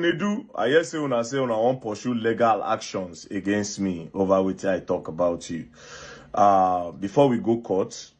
Nedu, I hear say una want pursue legal actions against me over which I talk about you. Before we go court,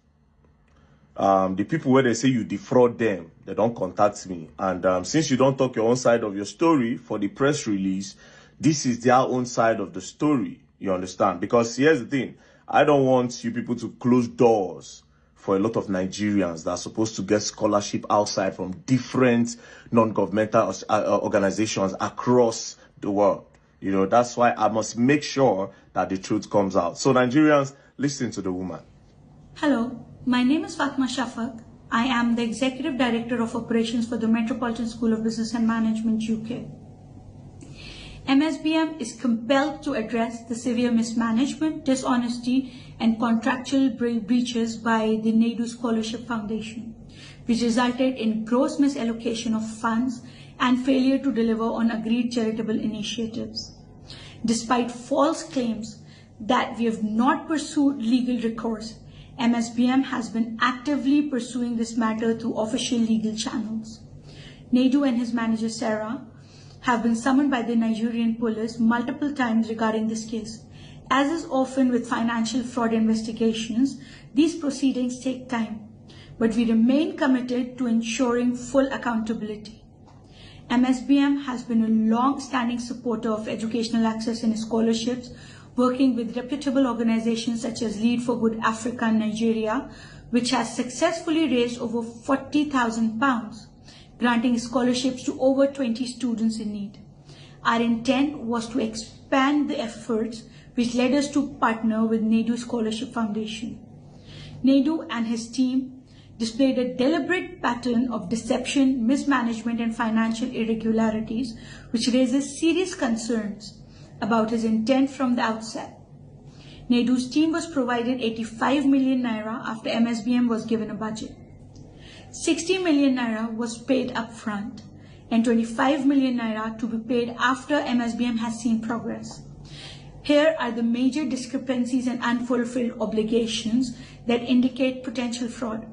the people where they say you defraud them, they don't contact me. And since you don't talk your own side of your story for the press release, this is their own side of the story. You understand? Because here's the thing. I don't want you people to close doors for a lot of Nigerians that are supposed to get scholarship outside from different non-governmental organizations across the world. You know, that's why I must make sure that the truth comes out. So Nigerians, listen to the woman. Hello, my name is Fatma Shafak. I am the Executive Director of Operations for the Metropolitan School of Business and Management, UK. MSBM is compelled to address the severe mismanagement, dishonesty, and contractual breaches by the Nedu Scholarship Foundation, which resulted in gross misallocation of funds and failure to deliver on agreed charitable initiatives. Despite false claims that we have not pursued legal recourse, MSBM has been actively pursuing this matter through official legal channels. Nedu and his manager Sarah have been summoned by the Nigerian police multiple times regarding this case. As is often with financial fraud investigations, these proceedings take time, but we remain committed to ensuring full accountability. MSBM has been a long-standing supporter of educational access and scholarships, working with reputable organizations such as Lead for Good Africa in Nigeria, which has successfully raised over £40,000, granting scholarships to over 20 students in need. Our intent was to expand the efforts, which led us to partner with Nedu Scholarship Foundation. Nedu and his team displayed a deliberate pattern of deception, mismanagement, and financial irregularities, which raises serious concerns about his intent from the outset. Nedu's team was provided 85 million naira after MSBM was given a budget. 60 million naira was paid upfront and 25 million naira to be paid after MSBM has seen progress. Here are the major discrepancies and unfulfilled obligations that indicate potential fraud.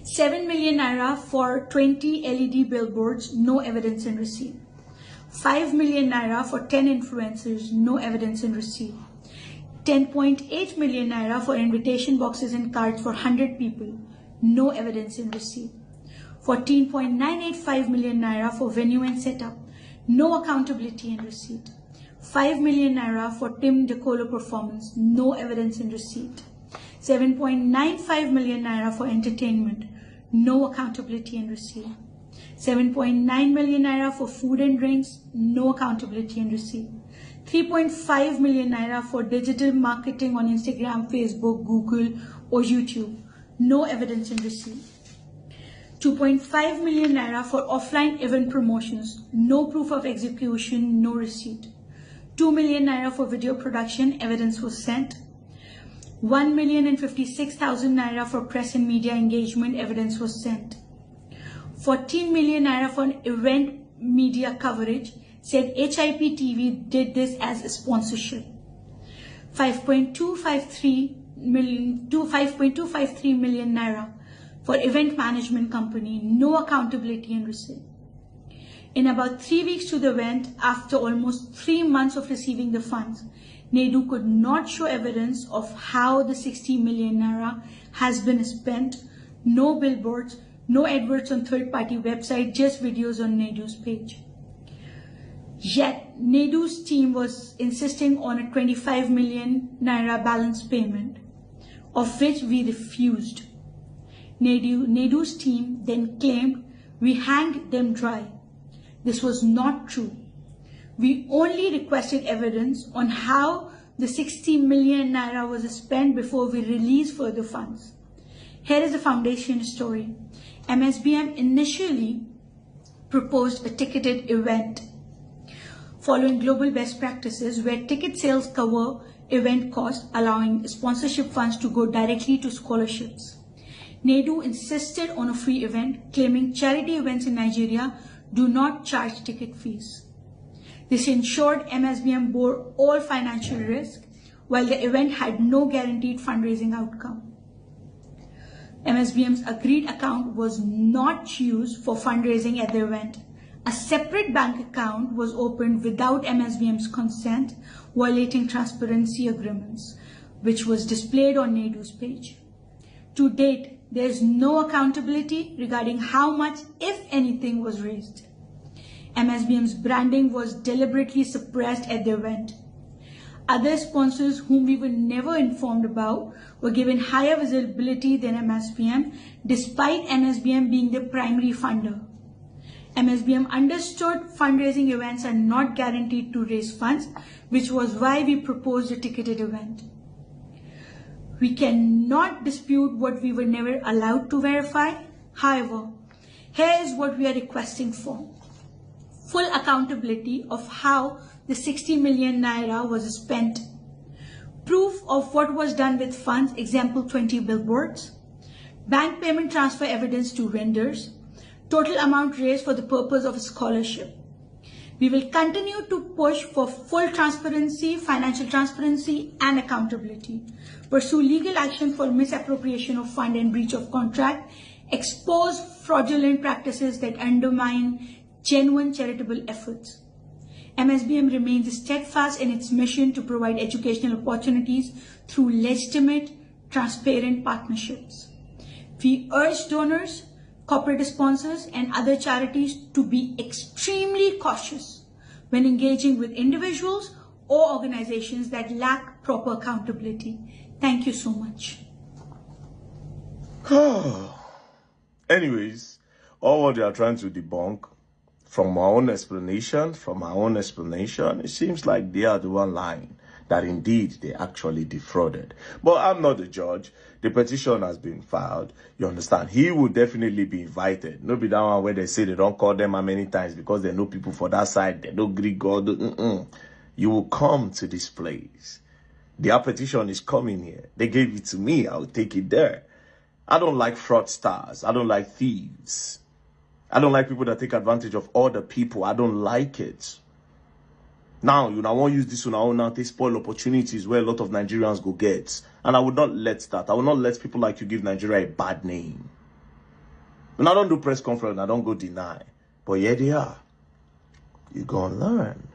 7 million naira for 20 LED billboards, no evidence in receipt. 5 million naira for 10 influencers, no evidence in receipt. 10.8 million naira for invitation boxes and cards for 100 people, no evidence in receipt. 14.985 million naira for venue and setup, no accountability in receipt. 5 million naira for Tim DeColo performance, no evidence in receipt. 7.95 million naira for entertainment, no accountability in receipt. 7.9 million naira for food and drinks, no accountability in receipt. 3.5 million naira for digital marketing on Instagram, Facebook, Google, or YouTube, no evidence in receipt. 2.5 million naira for offline event promotions, no proof of execution, no receipt. 2 million naira for video production, evidence was sent. 1,056,000 naira for press and media engagement, evidence was sent. 14 million naira for event media coverage, said HIP TV did this as a sponsorship. 5.253 million naira for event management company, no accountability and receipt. In about 3 weeks to the event, after almost 3 months of receiving the funds, Nedu could not show evidence of how the 60 million naira has been spent. No billboards, no adverts on third-party website, just videos on Nedu's page. Yet, Nedu's team was insisting on a 25 million naira balance payment, of which we refused. Nedu's team then claimed we hanged them dry. This was not true. We only requested evidence on how the 60 million naira was spent before we released further funds. Here is the foundation story. MSBM initially proposed a ticketed event following global best practices where ticket sales cover event costs, allowing sponsorship funds to go directly to scholarships. Nedu insisted on a free event, claiming charity events in Nigeria do not charge ticket fees. This ensured MSBM bore all financial risk, while the event had no guaranteed fundraising outcome. MSBM's agreed account was not used for fundraising at the event, A separate bank account was opened without MSBM's consent, violating transparency agreements, which was displayed on Nedu's page. To date, there is no accountability regarding how much, if anything, was raised. MSBM's branding was deliberately suppressed at the event. Other sponsors whom we were never informed about were given higher visibility than MSBM, despite MSBM being the primary funder. MSBM understood fundraising events are not guaranteed to raise funds, which was why we proposed a ticketed event. We cannot dispute what we were never allowed to verify. However, here is what we are requesting for. Full accountability of how the 60 million naira was spent. Proof of what was done with funds, example 20 billboards. Bank payment transfer evidence to vendors. Total amount raised for the purpose of a scholarship. We will continue to push for full transparency, financial transparency, and accountability. Pursue legal action for misappropriation of fund and breach of contract. Expose fraudulent practices that undermine genuine charitable efforts. MSBM remains steadfast in its mission to provide educational opportunities through legitimate, transparent partnerships. We urge donors, corporate sponsors, and other charities to be extremely cautious when engaging with individuals or organizations that lack proper accountability. Thank you so much. Anyways, all what they are trying to debunk, from my own explanation, it seems like they are the one lying, that indeed they actually defrauded. But I'm not the judge. The petition has been filed. You understand? He will definitely be invited. No be that one where they say they don't call them how many times because they know people for that side. They don't greet God. You will come to this place. Their petition is coming here. They gave it to me. I'll take it there. I don't like fraudsters. I don't like thieves. I don't like people that take advantage of other people. I don't like it. Now, I won't use this one now to spoil opportunities where a lot of Nigerians go get. And I would not let that. I will not let people like you give Nigeria a bad name. When I don't do press conference, I don't go deny. But here they are. You're going to learn.